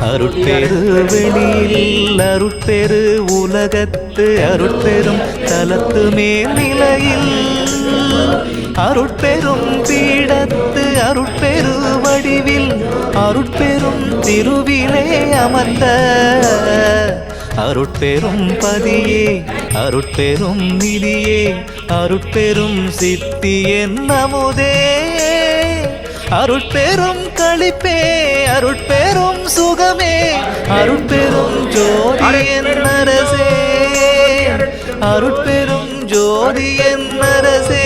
அருட்பெரு வெளியில் அருட்பெரு உலகத்து அருட்பெரும் தலத்து மேல் நிலையில் அருட்பெரும் பீடத்து அருட்பெரு வடிவில் அருட்பெரும் திருவிலே அமர்ந்த அருட்பெரும் பதியே அருட்பெரும் நிதியே அருட்பெரும் சித்தி என்னமுதே அருட்பெரும் களிப்பே அருட்பெரும் சுகமே அருட்பெரும் ஜோதி என்னரசே அருட்பெரும் ஜோதி என்னரசே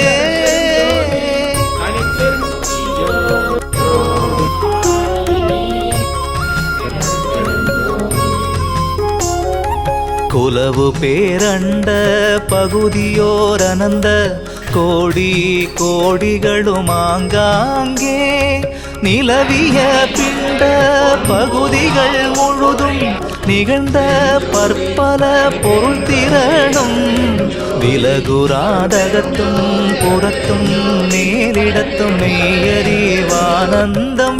குலவு பேரண்ட பகுதியோர் அனந்த கோடி கோடிகளும் ஆங்காங்கே நிலவிய பிண்ட பகுதிகள் முழுதும் நிகழ்ந்த பற்பல பொருள் திரளும் விலகுராதகத்தும் புறத்தும் நேரிடத்தும் மெய்யறிவானந்தம்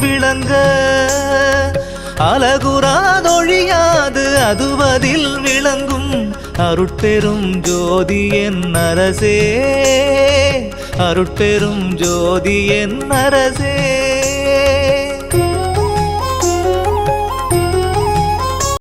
விளங்க அலகுராதொழியாது அதுவதில் விளங்கும் அருட்பெரும் ஜோதி என் அரசே அருட்பெரும் ஜோதி என் அரசே.